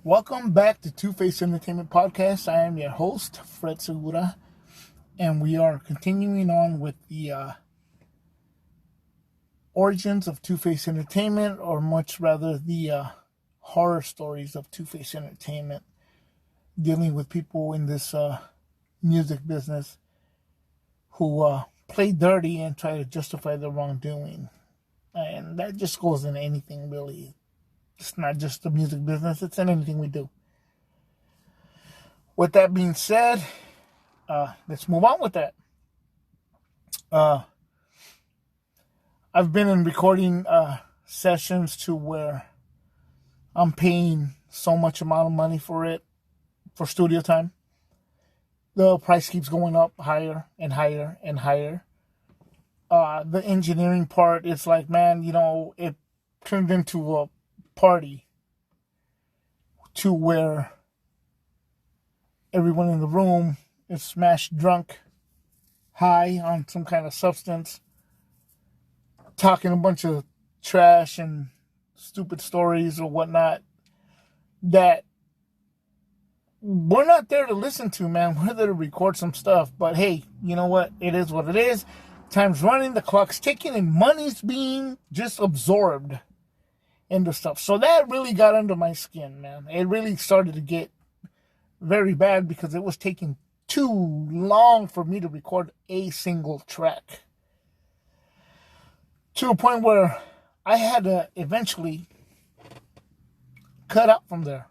Welcome back to Two-Face Entertainment Podcast. I am your host, Fred Segura, and we are continuing on with the origins of Two-Face Entertainment, or much rather the horror stories of Two-Face Entertainment, dealing with people in this music business who play dirty and try to justify their wrongdoing. And that just goes in anything, really. It's not just the music business, it's in anything we do. With that being said, let's move on with that. I've been in recording sessions to where I'm paying so much amount of money for studio time. The price keeps going up higher and higher and higher. The engineering part, it's like, man, it turned into a party to where everyone in the room is smashed drunk, high on some kind of substance, talking a bunch of trash and stupid stories or whatnot that we're not there to listen to, man. We're there to record some stuff. But hey, you know what? It is what it is. Time's running, the clock's ticking, and money's being just absorbed into stuff. So that really got under my skin, man. It really started to get very bad because it was taking too long for me to record a single track. To a point where I had to eventually cut out from there.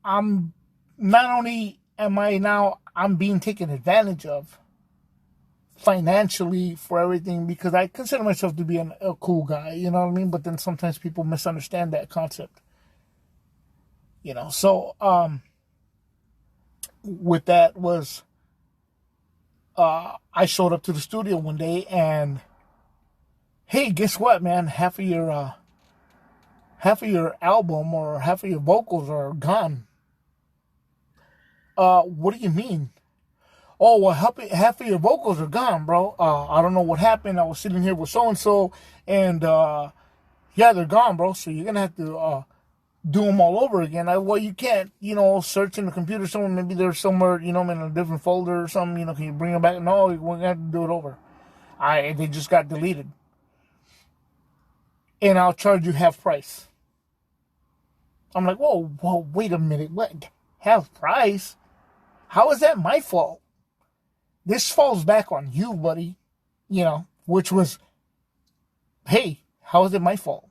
I'm being taken advantage of financially for everything because I consider myself to be a cool guy, you know what I mean? But then sometimes people misunderstand that concept, So, with that was, I showed up to the studio one day and, hey, guess what, man? Half of your album or half of your vocals are gone. What do you mean? Oh, well, half of your vocals are gone, bro. I don't know what happened. I was sitting here with so-and-so, and, yeah, they're gone, bro. So you're going to have to do them all over again. Well, you can't, search in the computer somewhere. Maybe they're somewhere, in a different folder or something. Can you bring them back? No, we're going to have to do it over. They just got deleted. And I'll charge you half price. I'm like, whoa, wait a minute. What? Half price? How is that my fault? This falls back on you, buddy, which was, hey, how is it my fault?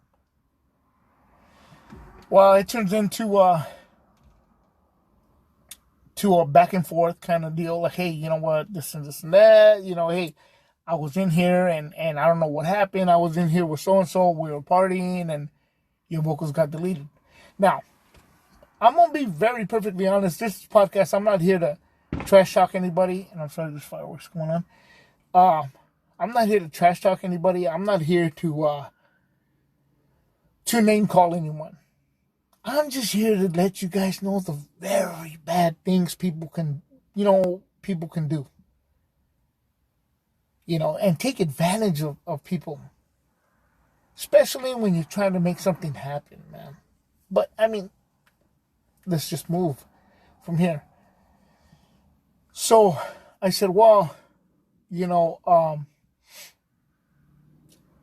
Well, it turns into a back and forth kind of deal. Like, hey, you know what, this and this and that. Hey, I was in here and I don't know what happened. I was in here with so-and-so. We were partying and your vocals got deleted. Now, I'm going to be very perfectly honest. This podcast, I'm not here to trash talk anybody, and I'm sorry there's fireworks going on. I'm not here to trash talk anybody. I'm not here to name call anyone. I'm just here to let you guys know the very bad things people can do. And take advantage of people. Especially when you're trying to make something happen, man. But, let's just move from here. So I said, well,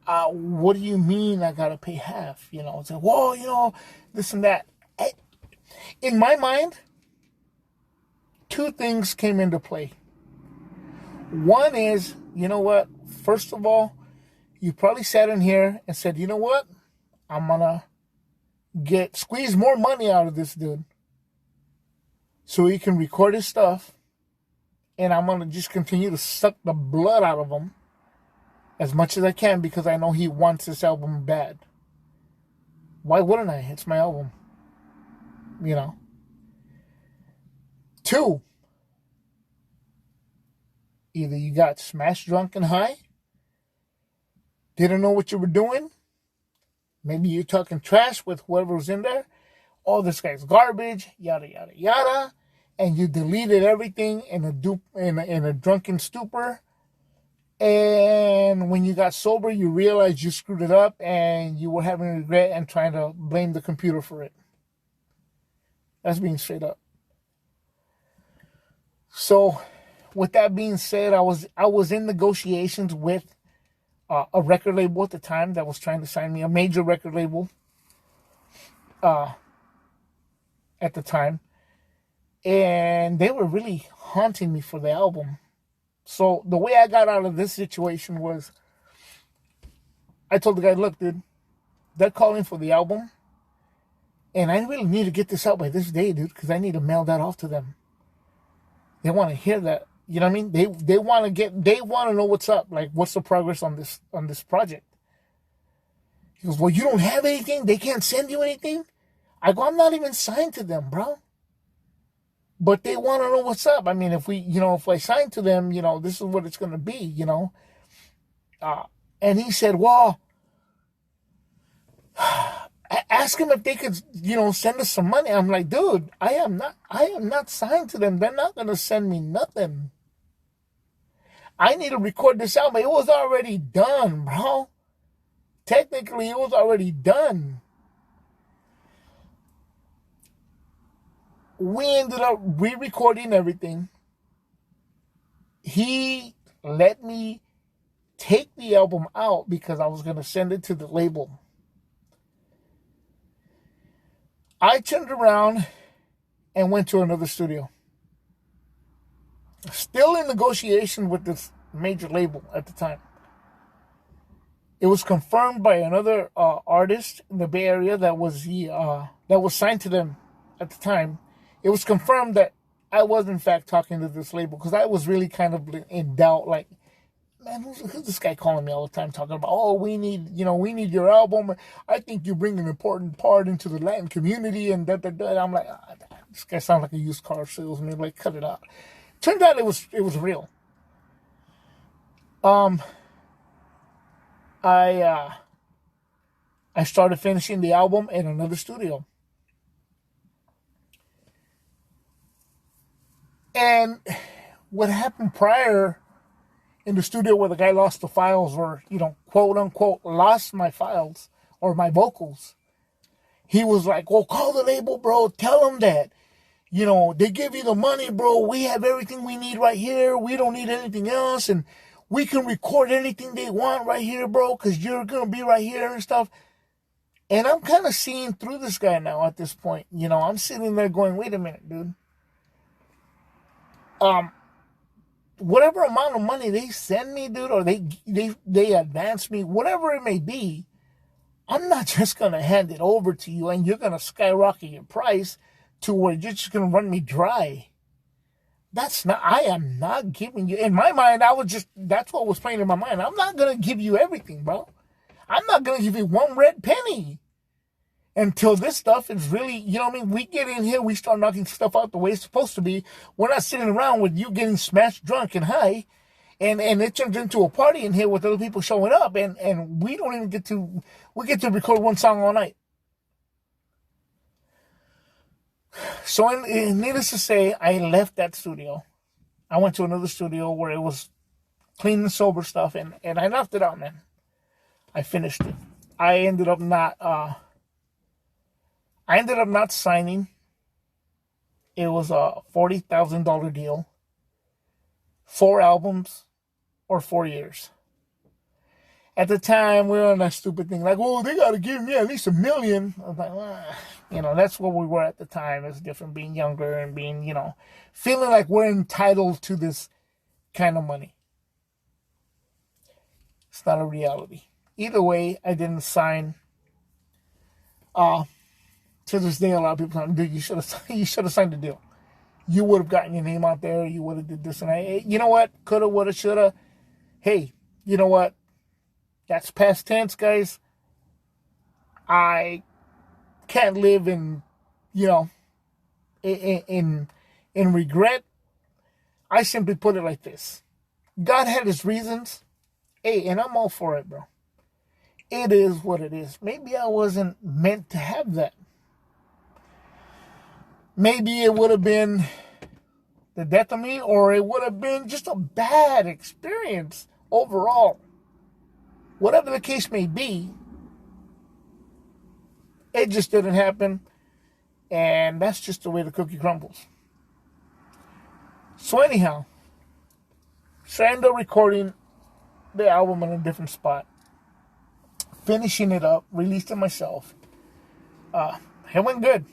what do you mean I got to pay half? It's like, well, this and that. In my mind, two things came into play. One is, you know what? First of all, you probably sat in here and said, you know what? I'm going to squeeze more money out of this dude so he can record his stuff. And I'm going to just continue to suck the blood out of him as much as I can because I know he wants this album bad. Why wouldn't I? It's my album. Two, either you got smashed drunk and high, didn't know what you were doing, maybe you're talking trash with whoever was in there, oh, this guy's garbage, yada, yada, yada, and you deleted everything in a drunken stupor, And when you got sober, you realized you screwed it up and you were having regret and trying to blame the computer for it. That's being straight up. So, with that being said, I was in negotiations with a record label at the time that was trying to sign me, a major record label at the time, and they were really haunting me for the album. So the way I got out of this situation was, I told the guy, look, dude, they're calling for the album, and I really need to get this out by this day, dude, because I need to mail that off to them. They want to hear that. You know what I mean? They want to know what's up, like what's the progress on this project. He goes, well, you don't have anything? They can't send you anything? I go, I'm not even signed to them, bro. But they want to know what's up. I mean, if I sign to them, this is what it's going to be, And he said, well, ask them if they could, send us some money. I'm like, dude, I am not signed to them. They're not going to send me nothing. I need to record this album. It was already done, bro. Technically, it was already done. We ended up re-recording everything. He let me take the album out because I was going to send it to the label. I turned around and went to another studio. Still in negotiation with this major label at the time. It was confirmed by another artist in the Bay Area that was signed to them at the time. It was confirmed that I was in fact talking to this label because I was really kind of in doubt. Like, man, who's this guy calling me all the time talking about? Oh, we need your album. I think you bring an important part into the Latin community and da da da. And I'm like, this guy sounds like a used car salesman. Like, cut it out. Turned out it was real. I started finishing the album in another studio. And what happened prior in the studio where the guy lost the files or, quote unquote, lost my files or my vocals, he was like, well, call the label, bro. Tell them that, they give you the money, bro. We have everything we need right here. We don't need anything else. And we can record anything they want right here, bro, because you're going to be right here and stuff. And I'm kind of seeing through this guy now at this point. I'm sitting there going, wait a minute, dude. Whatever amount of money they send me, dude, or they advance me, whatever it may be, I'm not just going to hand it over to you and you're going to skyrocket your price to where you're just going to run me dry. I am not giving you, in my mind, that's what was playing in my mind. I'm not going to give you everything, bro. I'm not going to give you one red penny until this stuff is really, we get in here, we start knocking stuff out the way it's supposed to be. We're not sitting around with you getting smashed drunk and high, and it turns into a party in here with other people showing up, and we don't even get to record one song all night. So, needless to say, I left that studio. I went to another studio where it was clean and sober stuff, and I left it out, man. I finished it. I ended up not signing. It was a $40,000 deal. 4 albums or 4 years. At the time, we were on that stupid thing. Like, well, they got to give me at least $1 million. I was like, well, that's what we were at the time. It's different being younger and being, feeling like we're entitled to this kind of money. It's not a reality. Either way, I didn't sign. To this day, a lot of people say, dude, you should have signed the deal. You would have gotten your name out there. You would have did this and that. You know what? Coulda, woulda, shoulda. Hey, you know what? That's past tense, guys. I can't live in regret. I simply put it like this. God had his reasons. Hey, and I'm all for it, bro. It is what it is. Maybe I wasn't meant to have that. Maybe it would have been the death of me, or it would have been just a bad experience overall, whatever the case may be, it just didn't happen. And that's just the way the cookie crumbles. So anyhow, so I ended up recording the album in a different spot, finishing it up, released it myself. It went good.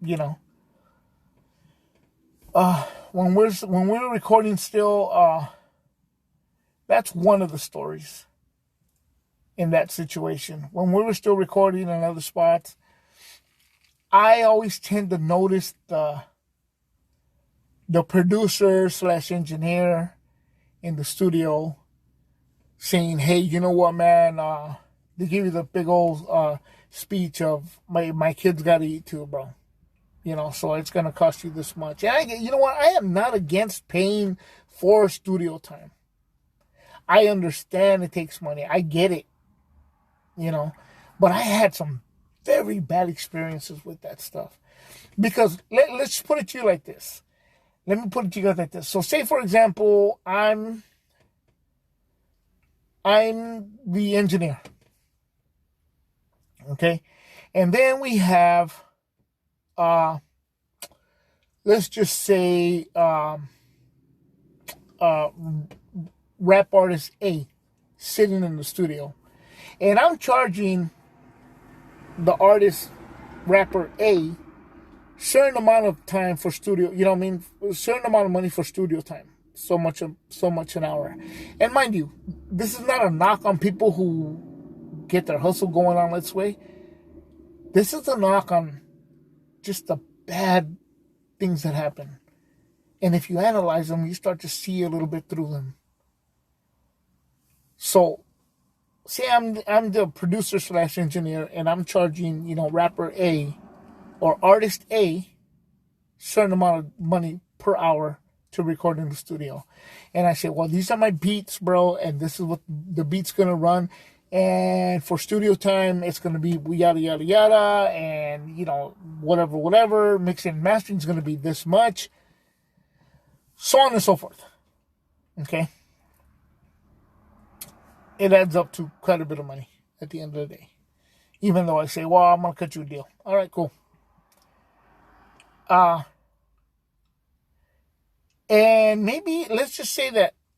You know, when we're recording still, that's one of the stories in that situation. When we were still recording in other spots, I always tend to notice the producer / engineer in the studio saying, "Hey, you know what, man? They give you the big old speech of my kids got to eat too, bro. You know, so it's gonna cost you this much." And you know what? I am not against paying for studio time. I understand it takes money. I get it. You know, but I had some very bad experiences with that stuff. Because let's put it to you like this. Let me put it to you like this. So say, for example, I'm the engineer. Okay? And then we have, let's just say, rap artist A sitting in the studio. And I'm charging the artist, rapper A, certain amount of time for studio, you know what I mean? A certain amount of money for studio time. So much an hour. And mind you, this is not a knock on people who get their hustle going on let's way. This is a knock on just the bad things that happen. And if you analyze them, you start to see a little bit through them. So, say I'm the producer / engineer, and I'm charging, you know, rapper A or artist A certain amount of money per hour to record in the studio. And I say, well, these are my beats, bro, and this is what the beat's gonna run. And for studio time, it's gonna be yada yada yada, and you know, whatever. Mixing and mastering is gonna be this much, so on and so forth. Okay. It adds up to quite a bit of money at the end of the day. Even though I say, well, I'm going to cut you a deal. All right, cool. And maybe, let's just say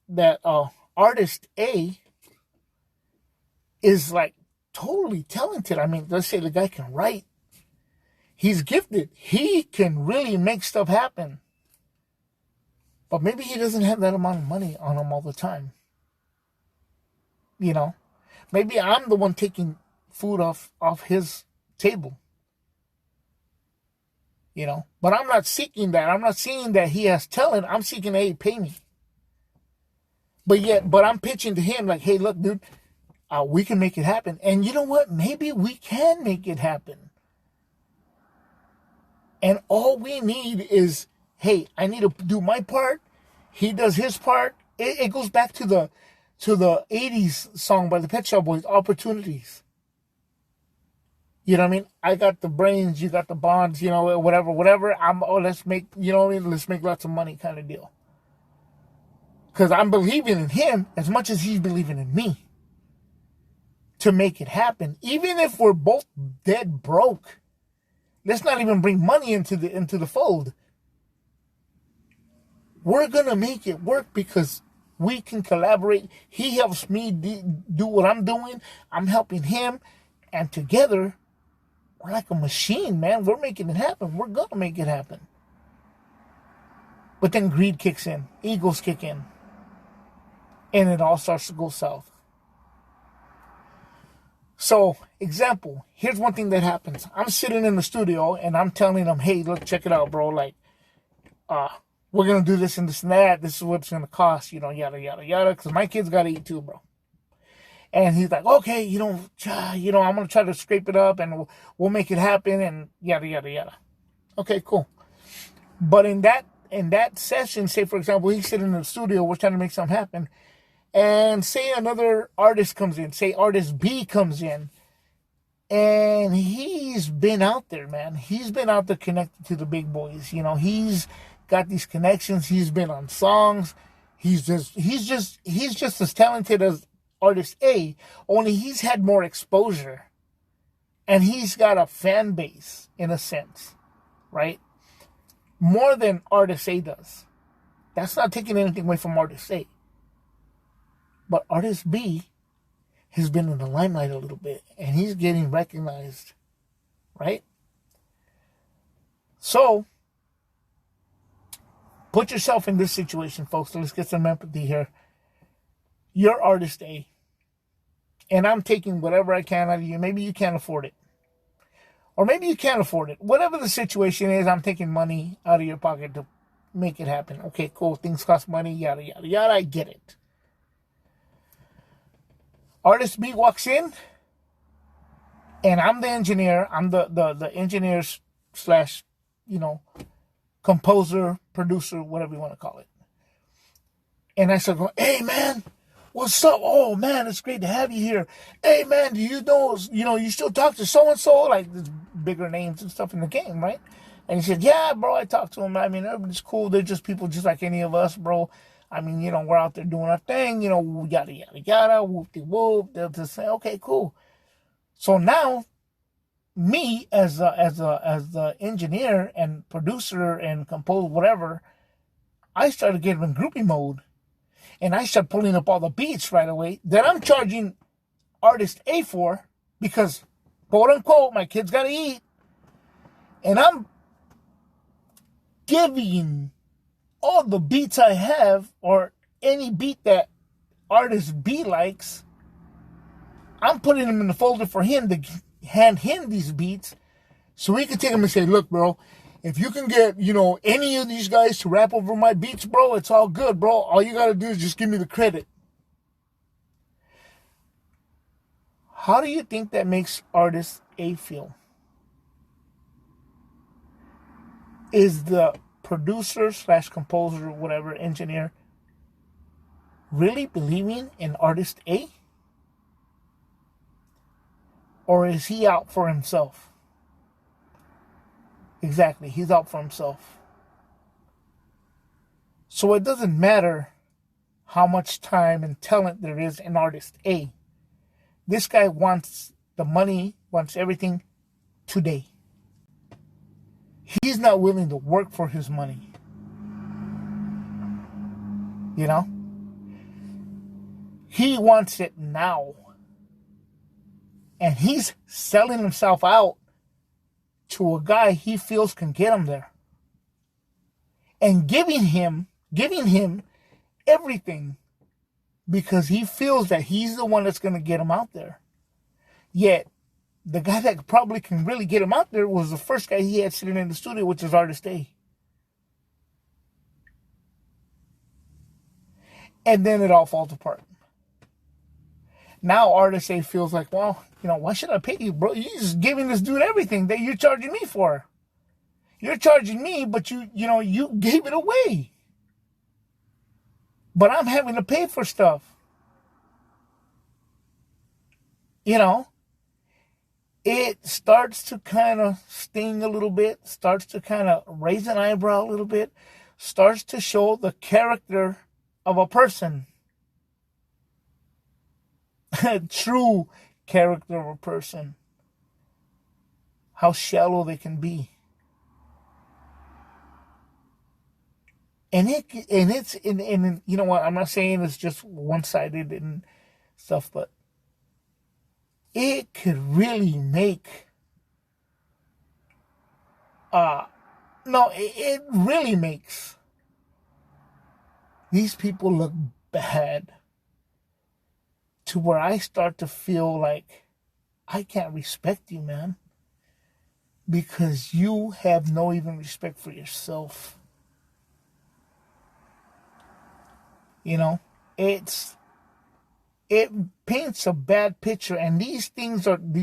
that artist A is like totally talented. I mean, let's say the guy can write. He's gifted. He can really make stuff happen. But maybe he doesn't have that amount of money on him all the time. You know, maybe I'm the one taking food off his table. You know, but I'm not seeking that. I'm not seeing that he has talent. I'm seeking, hey, pay me. But I'm pitching to him like, hey, look, dude, we can make it happen. And you know what? Maybe we can make it happen. And all we need is, hey, I need to do my part. He does his part. It goes back to the 80s song by the Pet Shop Boys, Opportunities. You know what I mean? I got the brains, you got the bonds, you know, whatever. Let's make, you know what I mean? Let's make lots of money kind of deal. Because I'm believing in him as much as he's believing in me to make it happen. Even if we're both dead broke, let's not even bring money into the fold. We're going to make it work because we can collaborate. He helps me do what I'm doing. I'm helping him. And together, we're like a machine, man. We're making it happen. We're going to make it happen. But then greed kicks in. Egos kick in. And it all starts to go south. So, example. Here's one thing that happens. I'm sitting in the studio and I'm telling him, hey, look, check it out, bro. Like, we're going to do this and this and that. This is what it's going to cost, you know, yada, yada, yada. Because my kids got to eat too, bro. And he's like, okay, you know, I'm going to try to scrape it up and we'll make it happen and yada, yada, yada. Okay, cool. But in that session, say, for example, he's sitting in the studio, we're trying to make something happen. And say another artist comes in, say artist B comes in. And he's been out there, man. He's been out there connected to the big boys. You know, he's got these connections. He's been on songs. He's just as talented as artist A, only he's had more exposure and he's got a fan base in a sense, right? More than artist A does. That's not taking anything away from artist A. But artist B has been in the limelight a little bit and he's getting recognized, right? So, put yourself in this situation, folks. So let's get some empathy here. You're artist A, and I'm taking whatever I can out of you. Maybe you can't afford it. Or maybe you can't afford it. Whatever the situation is, I'm taking money out of your pocket to make it happen. Okay, cool. Things cost money, yada, yada, yada. I get it. Artist B walks in, and I'm the engineer. I'm the engineer slash, composer, producer, whatever you want to call it. And I start going, hey, man, what's up? Oh, man, it's great to have you here. Hey, man, do you know, you still talk to so-and-so? Like, there's bigger names and stuff in the game, right? And he said, yeah, bro, I talked to him. I mean, everybody's cool. They're just people just like any of us, bro. I mean, we're out there doing our thing, yada, yada, yada, whoop-de-whoop. They'll just say, okay, cool. So now, me as the engineer and producer and composer, whatever, I started getting in groupie mode. And I started pulling up all the beats right away that I'm charging artist A for because, quote unquote, my kids got to eat. And I'm giving all the beats I have, or any beat that artist B likes, I'm putting them in the folder for him to hand him these beats so he can take them and say, look, bro, if you can get, any of these guys to rap over my beats, bro, it's all good, bro. All you got to do is just give me the credit. How do you think that makes artist A feel? Is the producer slash composer, whatever, engineer, really believing in artist A? Or is he out for himself? Exactly, he's out for himself. So it doesn't matter how much time and talent there is in artist A. This guy wants the money, wants everything today. He's not willing to work for his money. He wants it now. And he's selling himself out to a guy he feels can get him there. And giving him everything because he feels that he's the one that's going to get him out there. Yet, the guy that probably can really get him out there was the first guy he had sitting in the studio, which is artist A. And then it all falls apart. Now artist A feels like, well, why should I pay you, bro? You're just giving this dude everything that you're charging me for. You're charging me, but you gave it away. But I'm having to pay for stuff. It starts to kind of sting a little bit, starts to kind of raise an eyebrow a little bit, starts to show the character of a person. True character of a person. How shallow they can be. And it's you know what, I'm not saying it's just one-sided and stuff, but it could really make it really makes these people look bad, to where I start to feel like I can't respect you, man, because you have no even respect for yourself. It paints a bad picture, and these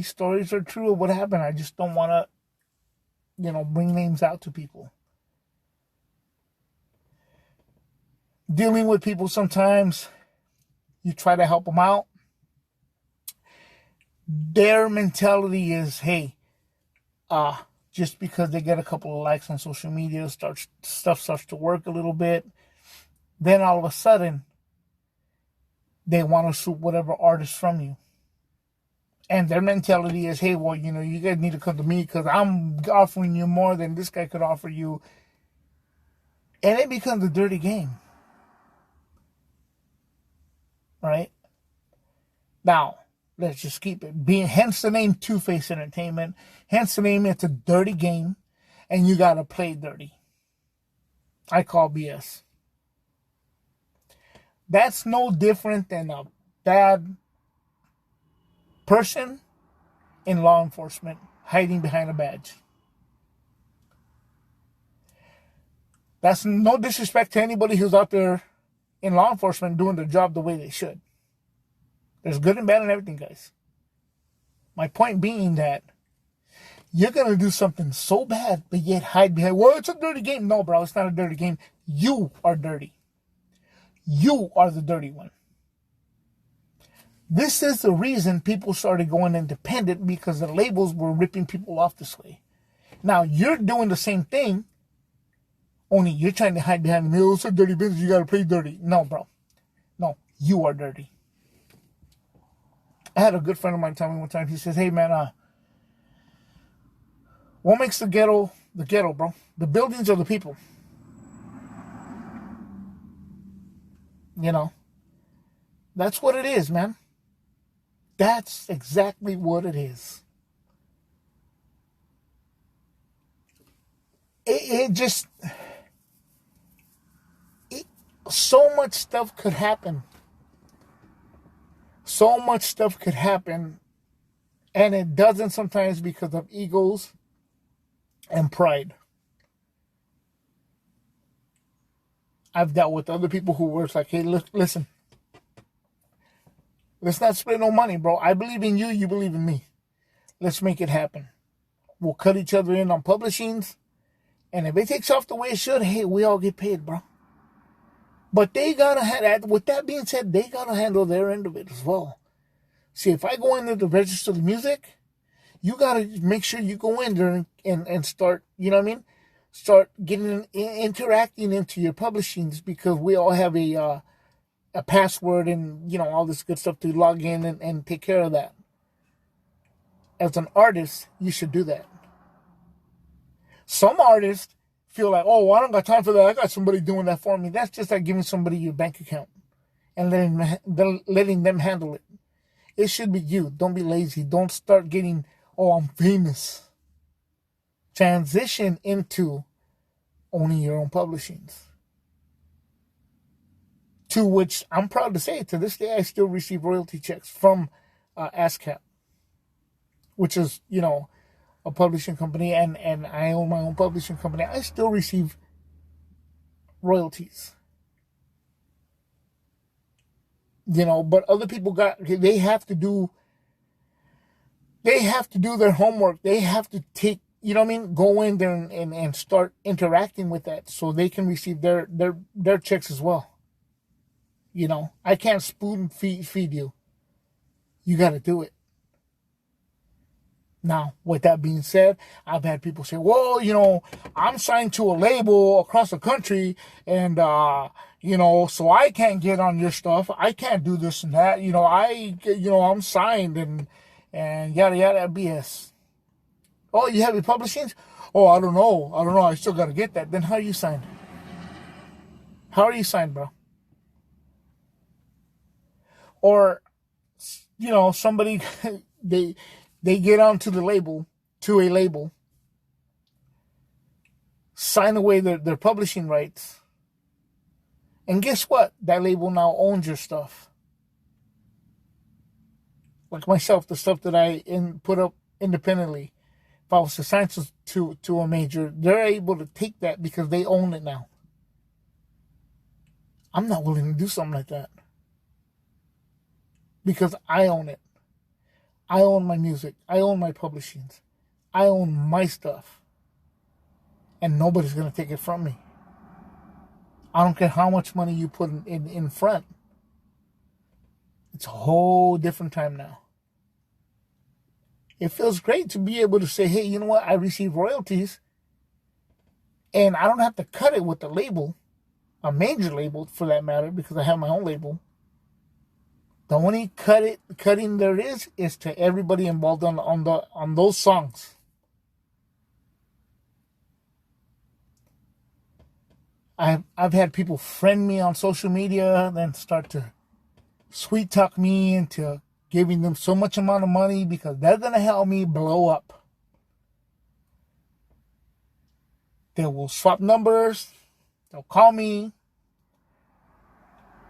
stories are true of what happened. I just don't want to, bring names out to people. Dealing with people sometimes, you try to help them out. Their mentality is, hey, just because they get a couple of likes on social media, stuff starts to work a little bit, then all of a sudden they want to sue whatever artist from you. And their mentality is, hey, well, you guys need to come to me because I'm offering you more than this guy could offer you. And it becomes a dirty game. Right? Now, let's just keep it. Hence the name Two-Face Entertainment. Hence the name, it's a dirty game. And you got to play dirty. I call BS. That's no different than a bad person in law enforcement hiding behind a badge. That's no disrespect to anybody who's out there in law enforcement doing their job the way they should. There's good and bad in everything, guys. My point being that you're going to do something so bad, but yet hide behind, well, it's a dirty game. No, bro, it's not a dirty game. You are dirty. You are the dirty one. This is the reason people started going independent, because the labels were ripping people off this way. Now, you're doing the same thing, only you're trying to hide behind the middle. It's a dirty business. You got to play dirty. No, bro. No, you are dirty. I had a good friend of mine tell me one time, he says, hey, man, what makes the ghetto, bro? The buildings or the people? That's what it is, man. That's exactly what it is. So much stuff could happen. So much stuff could happen, and it doesn't sometimes because of egos and pride. I've dealt with other people who were like, hey, listen, let's not split no money, bro. I believe in you, you believe in me. Let's make it happen. We'll cut each other in on publishings, and if it takes off the way it should, hey, we all get paid, bro. But they gotta have, with that being said, they gotta handle their end of it as well. See, if I go in there to register the music, you gotta make sure you go in there and start, start getting interacting into your publishings, because we all have a password and all this good stuff to log in and take care of that. As an artist, you should do that. Some artists feel like, oh, I don't got time for that. I got somebody doing that for me. That's just like giving somebody your bank account and letting them handle it. It should be you. Don't be lazy. Don't start getting, oh, I'm famous. Transition into owning your own publishings. To which I'm proud to say, to this day, I still receive royalty checks from ASCAP, which is, a publishing company, and I own my own publishing company. I still receive royalties. But other people they have to do their homework. They have to take, go in there and start interacting with that so they can receive their checks as well. I can't spoon feed you. You got to do it. Now, with that being said, I've had people say, well, I'm signed to a label across the country, and, so I can't get on your stuff. I can't do this and that. I'm signed and yada, yada, BS. Oh, you have your publishings? Oh, I don't know. I still got to get that. Then how are you signed? How are you signed, bro? Or, somebody, they get onto a label, sign away their publishing rights, and guess what? That label now owns your stuff. Like myself, the stuff that I put up independently, if I was assigned to a major, they're able to take that because they own it now. I'm not willing to do something like that because I own it. I own my music. I own my publishings. I own my stuff. And nobody's going to take it from me. I don't care how much money you put in front. It's a whole different time now. It feels great to be able to say, hey, you know what? I receive royalties. And I don't have to cut it with the label. a major label for that matter, because I have my own label. The only cutting there is to everybody involved on those songs. I've had people friend me on social media, then start to sweet talk me into giving them so much amount of money because they're gonna help me blow up. They will swap numbers. They'll call me.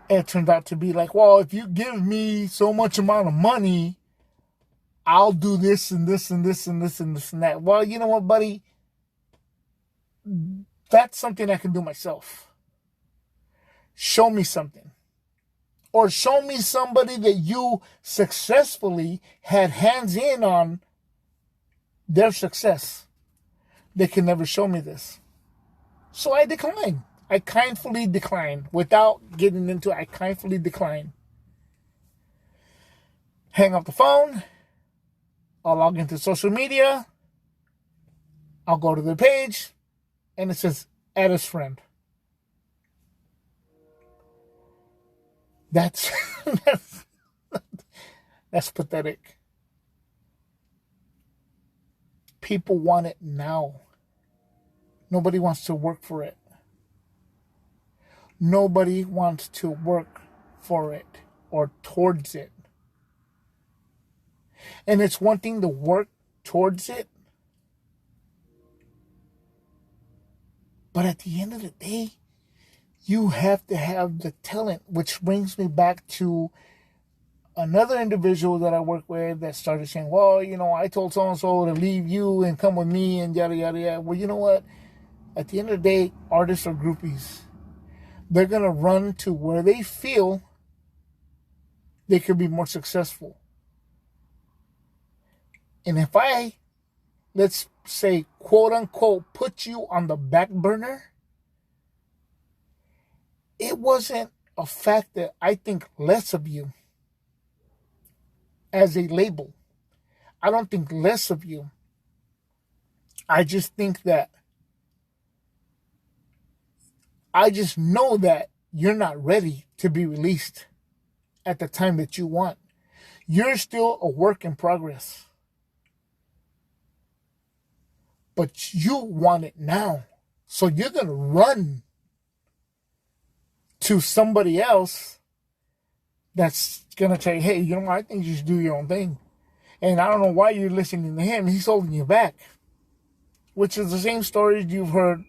It turns out to be like, well, if you give me so much amount of money, I'll do this and this and this and this and this and that. Well, you know what, buddy? That's something I can do myself. Show me something. Or show me somebody that you successfully had hands in on their success. They can never show me this. So I decline. I kindly decline. Without getting into it, I kindly decline. Hang up the phone. I'll log into social media. I'll go to the page. And it says, add as friend. That's pathetic. People want it now. Nobody wants to work for it. Nobody wants to work for it or towards it. And it's one thing to work towards it. But at the end of the day, you have to have the talent, which brings me back to another individual that I work with that started saying, well, you know, I told so-and-so to leave you and come with me and yada, yada, yada. Well, you know what? At the end of the day, artists are groupies. They're going to run to where they feel they could be more successful. And if I, let's say, quote unquote, put you on the back burner, it wasn't a fact that I think less of you as a label. I don't think less of you. I just think that I just know that you're not ready to be released at the time that you want. You're still a work in progress. But you want it now. So you're going to run to somebody else that's going to tell you, hey, you know what, I think you should do your own thing. And I don't know why you're listening to him. He's holding you back. Which is the same stories you've heard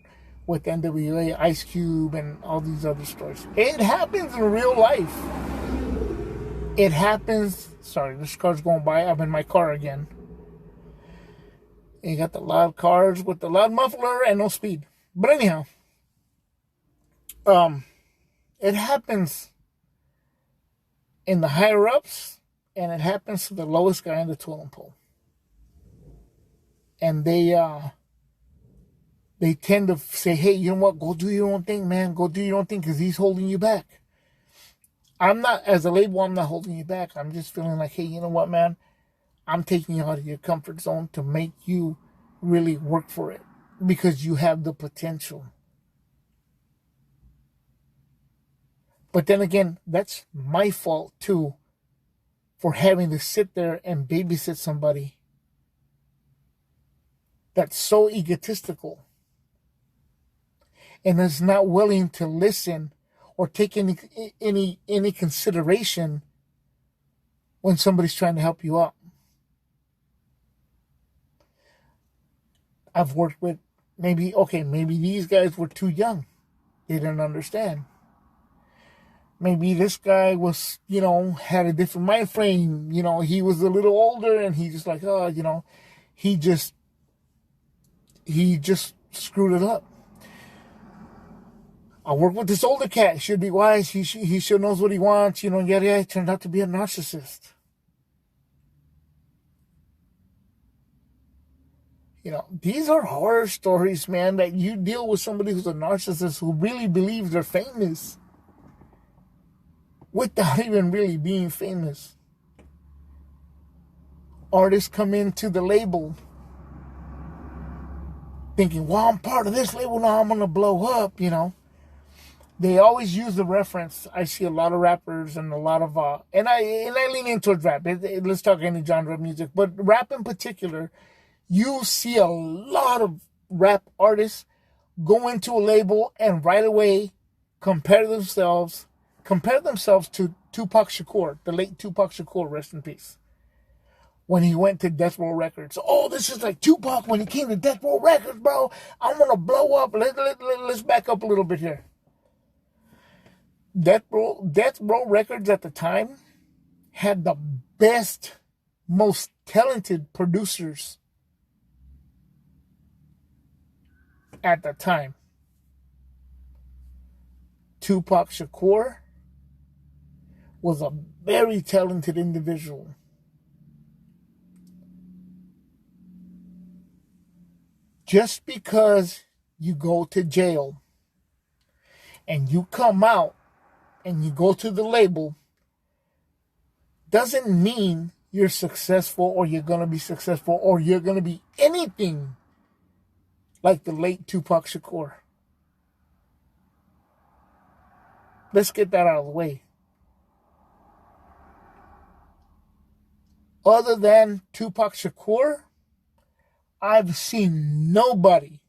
with NWA, Ice Cube, and all these other stories. It happens in real life. It happens. Sorry, this car's going by. I'm in my car again. And you got the loud cars with the loud muffler and no speed. But anyhow, it happens in the higher ups, and it happens to the lowest guy in the totem pole. And they tend to say, hey, you know what? Go do your own thing, man. Go do your own thing because he's holding you back. I'm not, as a label, I'm not holding you back. I'm just feeling like, hey, you know what, man? I'm taking you out of your comfort zone to make you really work for it because you have the potential. But then again, that's my fault too for having to sit there and babysit somebody that's so egotistical and is not willing to listen or take any consideration when somebody's trying to help you out. I've worked with maybe these guys were too young. They didn't understand. Maybe this guy was, had a different mind frame. He was a little older and he just like, he just screwed it up. I work with this older cat. He should be wise. He should knows what he wants. Yada yada. He turned out to be a narcissist. These are horror stories, man, that you deal with somebody who's a narcissist who really believes they're famous without even really being famous. Artists come into the label thinking, well, I'm part of this label now, I'm going to blow up, They always use the reference. I see a lot of rappers and a lot of and I lean into rap. Let's talk any genre of music, but rap in particular, you see a lot of rap artists go into a label and right away compare themselves to Tupac Shakur, the late Tupac Shakur, rest in peace. When he went to Death Row Records, oh, this is like Tupac when he came to Death Row Records, bro. I'm gonna blow up. Let's back up a little bit here. Death Row Records at the time had the best, most talented producers at the time. Tupac Shakur was a very talented individual. Just because you go to jail and you come out and you go to the label doesn't mean you're successful or you're going to be successful or you're going to be anything like the late Tupac Shakur. Let's get that out of the way. Other than Tupac Shakur, I've seen nobody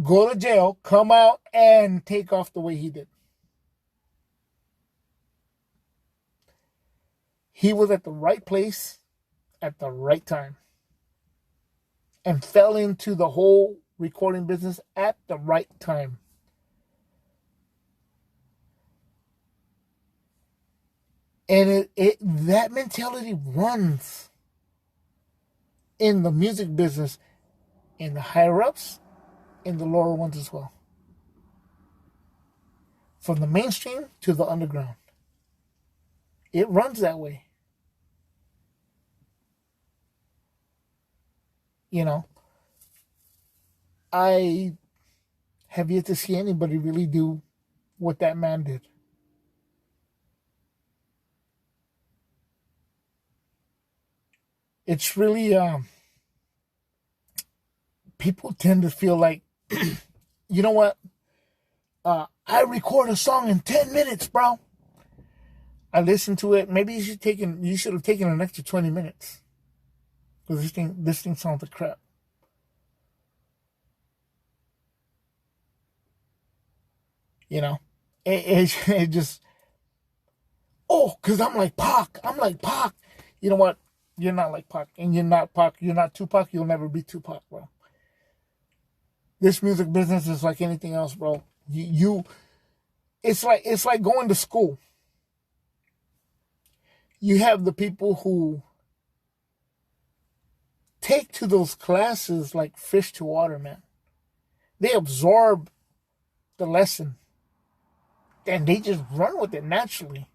go to jail, come out, and take off the way he did. He was at the right place at the right time and fell into the whole recording business at the right time. And that mentality runs in the music business, in the higher ups, in the lower ones as well. From the mainstream to the underground. It runs that way. You know, I have yet to see anybody really do what that man did. It's really, people tend to feel like, you know what? I record a song in 10 minutes, bro. I listen to it. Maybe you should have taken an extra 20 minutes. Because this thing sounds like crap. You know? It just, because I'm like Pac. You know what? You're not like Pac. And you're not Pac. You're not Tupac. You'll never be Tupac, bro. This music business is like anything else, bro. It's like going to school. You have the people who take to those classes like fish to water, man. They absorb the lesson and they just run with it naturally.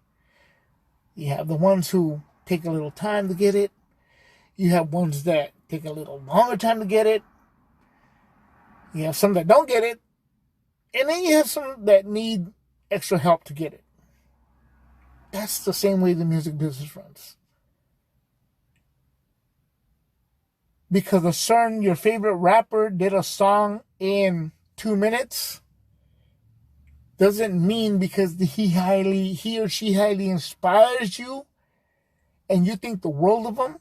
You have the ones who take a little time to get it. You have ones that take a little longer time to get it. You have some that don't get it. And then you have some that need extra help to get it. That's the same way the music business runs. Because your favorite rapper did a song in 2 minutes doesn't mean because he or she highly inspires you and you think the world of them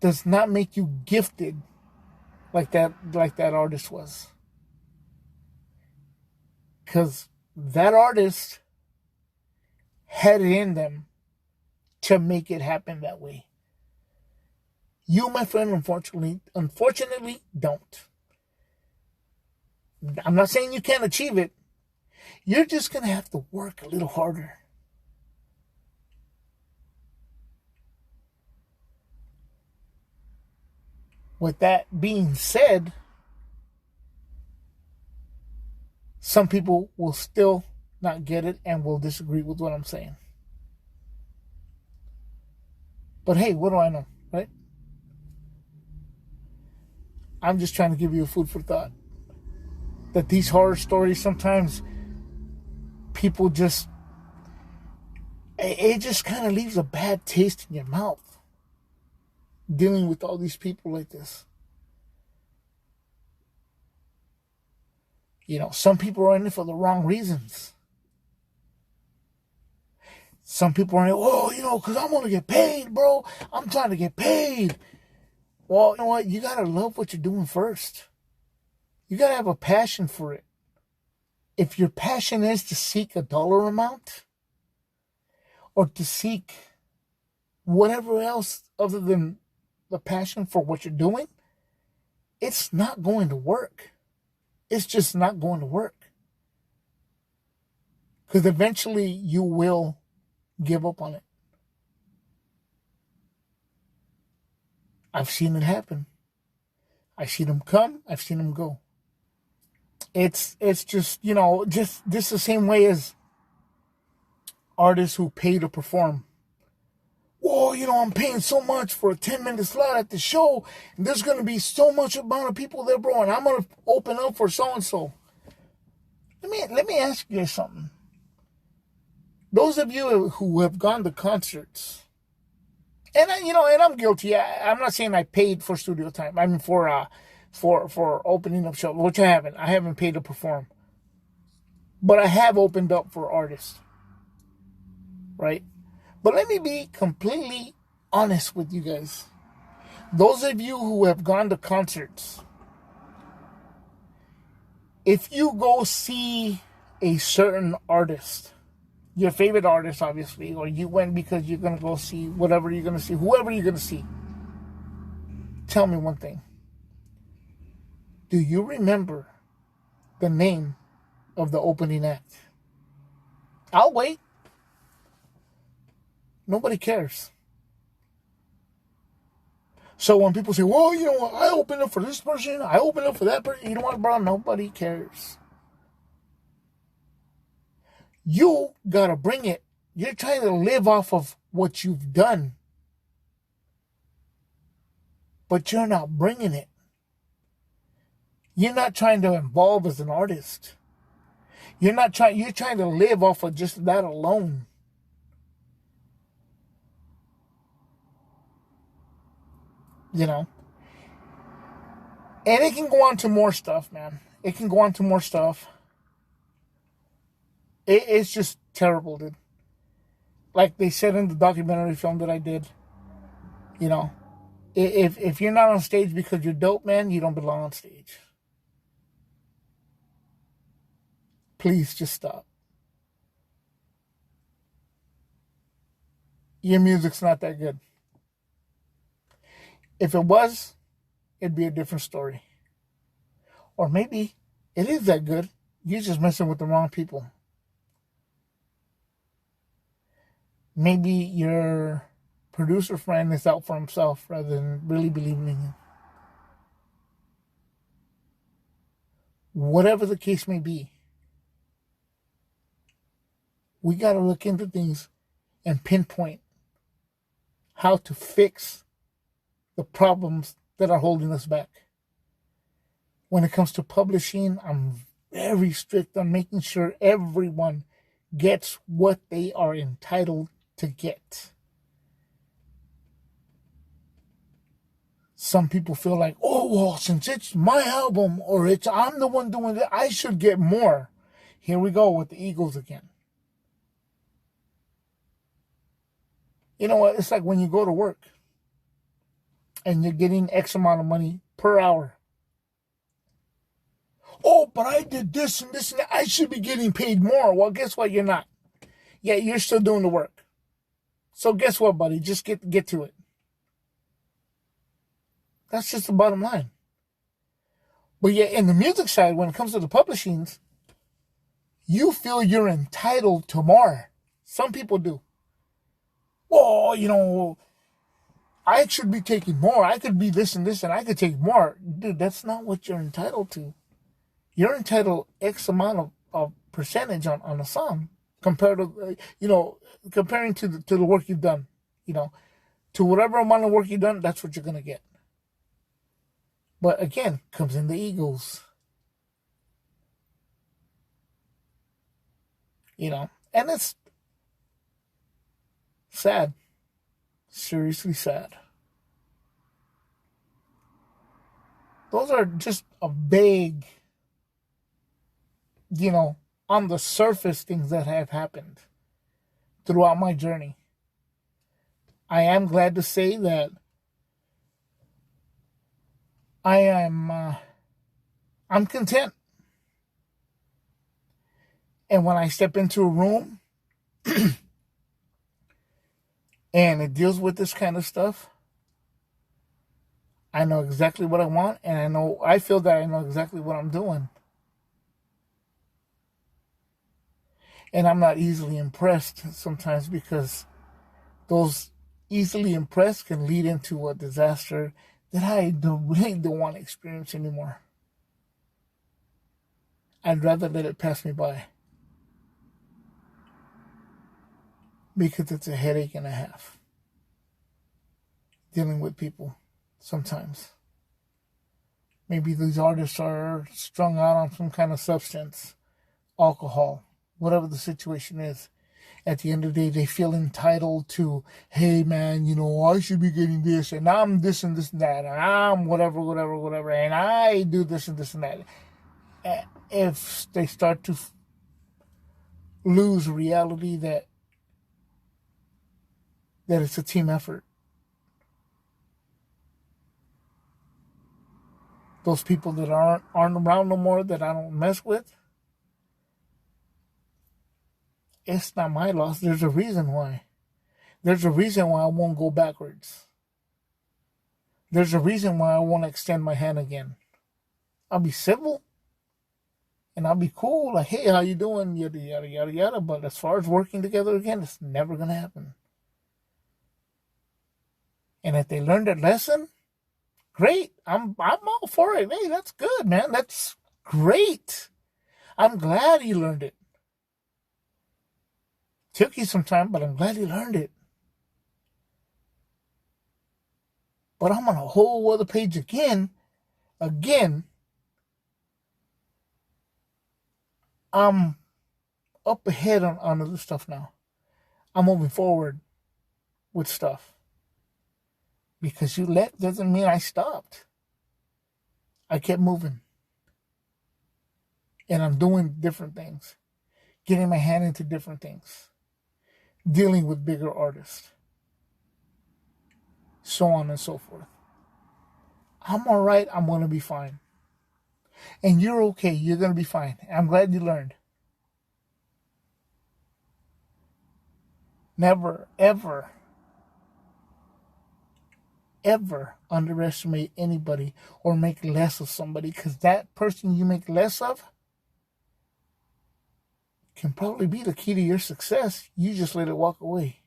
does not make you gifted like that artist was. Because that artist had it in them to make it happen that way. You, my friend, unfortunately, don't. I'm not saying you can't achieve it. You're just going to have to work a little harder. With that being said, some people will still not get it and will disagree with what I'm saying. But hey, what do I know, right? I'm just trying to give you a food for thought. That these horror stories, sometimes people just, it just kind of leaves a bad taste in your mouth. Dealing with all these people like this. Some people are in it for the wrong reasons. Some people are in it, because I want to get paid, bro. I'm trying to get paid. Well, you know what? You got to love what you're doing first. You got to have a passion for it. If your passion is to seek a dollar amount or to seek whatever else other than the passion for what you're doing, it's not going to work. It's just not going to work. Because eventually you will give up on it. I've seen it happen. I've seen them come. I've seen them go. It's just, just the same way as artists who pay to perform. Whoa, I'm paying so much for a 10-minute slot at the show, and there's going to be so much amount of people there, bro, and I'm going to open up for so-and-so. Let me ask you something. Those of you who have gone to concerts, and I'm guilty. I'm not saying I paid for studio time. I mean for opening up shows, which I haven't. I haven't paid to perform, but I have opened up for artists, right? But let me be completely honest with you guys. Those of you who have gone to concerts, if you go see a certain artist, your favorite artist, obviously, or you went because you're going to go see whatever you're going to see, whoever you're going to see, tell me one thing. Do you remember the name of the opening act? I'll wait. Nobody cares. So when people say, well, you know what, I opened up for this person, I opened up for that person, you know what, bro? Nobody cares. You got to bring it. You're trying to live off of what you've done, but you're not bringing it. You're not trying to evolve as an artist. You're trying to live off of just that alone. And it can go on to more stuff, man. It can go on to more stuff. It's just terrible, dude. Like they said in the documentary film that I did, if you're not on stage because you're dope, man, you don't belong on stage. Please just stop. Your music's not that good. If it was, it'd be a different story. Or maybe it is that good. You're just messing with the wrong people. Maybe your producer friend is out for himself rather than really believing in you. Whatever the case may be, we got to look into things and pinpoint how to fix the problems that are holding us back. When it comes to publishing, I'm very strict on making sure everyone gets what they are entitled to get. Some people feel like, oh, well, since it's my album or I'm the one doing it, I should get more. Here we go with the egos again. You know what? It's like when you go to work and you're getting X amount of money per hour. Oh, but I did this and this and that. I should be getting paid more. Well, guess what? You're not. Yeah, you're still doing the work. So guess what, buddy? Just get to it. That's just the bottom line. But yeah, in the music side, when it comes to the publishings, you feel you're entitled to more. Some people do. Well, I should be taking more. I could be this and this and I could take more. Dude, that's not what you're entitled to. You're entitled X amount of percentage on a song compared to, comparing to the work you've done. To whatever amount of work you've done, that's what you're going to get. But again, comes in the egos. And it's sad. Seriously sad. Those are just a vague you know, on the surface things that have happened throughout my journey. I am glad to say that I'm content. And when I step into a room and it deals with this kind of stuff, I know exactly what I want, and I feel that I know exactly what I'm doing. And I'm not easily impressed sometimes, because those easily impressed can lead into a disaster that I really don't want to experience anymore. I'd rather let it pass me by, because it's a headache and a half dealing with people sometimes. Maybe these artists are strung out on some kind of substance, alcohol, whatever the situation is. At the end of the day, they feel entitled to, hey man, I should be getting this, and I'm this and this and that, and I'm whatever, and I do this and this and that. If they start to lose reality that it's a team effort, those people that aren't around no more, that I don't mess with, it's not my loss. There's a reason why. There's a reason why I won't go backwards. There's a reason why I won't extend my hand again. I'll be civil and I'll be cool, like, hey, how you doing? Yada yada yada yada. But as far as working together again, it's never gonna happen. And if they learn that lesson, great. I'm all for it. Hey, that's good, man. That's great. I'm glad he learned it. Took you some time, but I'm glad he learned it. But I'm on a whole other page again. I'm up ahead on other stuff now. I'm moving forward with stuff. Because you left doesn't mean I stopped. I kept moving. And I'm doing different things. Getting my hand into different things. Dealing with bigger artists. So on and so forth. I'm all right. I'm going to be fine. And you're okay. You're going to be fine. I'm glad you learned. Never, ever, ever underestimate anybody or make less of somebody, because that person you make less of can probably be the key to your success. You just let it walk away.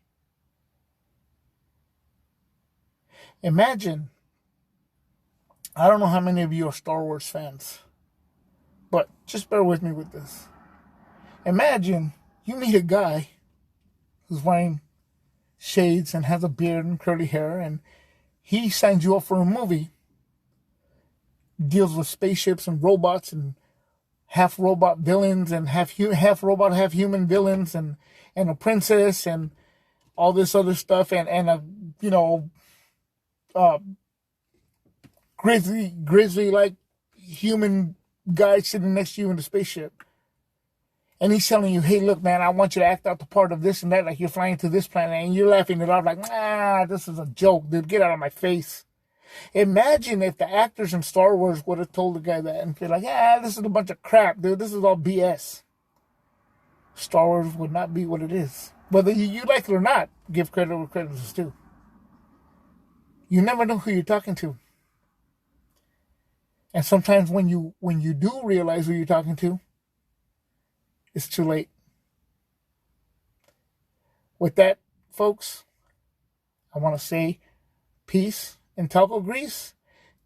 Imagine, I don't know how many of you are Star Wars fans, but just bear with me with this. Imagine you meet a guy who's wearing shades and has a beard and curly hair, and he signs you up for a movie, deals with spaceships and robots and half robot villains and half robot, half human villains, and a princess and all this other stuff, and a grizzly like human guy sitting next to you in the spaceship. And he's telling you, hey, look, man, I want you to act out the part of this and that, like you're flying to this planet, and you're laughing it off like, this is a joke, dude, get out of my face. Imagine if the actors in Star Wars would have told the guy that and be like, this is a bunch of crap, dude, this is all BS. Star Wars would not be what it is. Whether you like it or not, give credit where credit is due. You never know who you're talking to. And sometimes when you do realize who you're talking to, it's too late. With that, folks, I want to say peace and taco grease.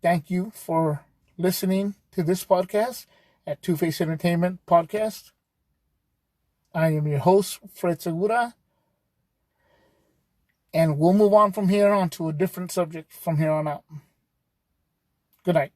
Thank you for listening to this podcast at Two Face Entertainment Podcast. I am your host, Fred Segura. And we'll move on from here on to a different subject from here on out. Good night.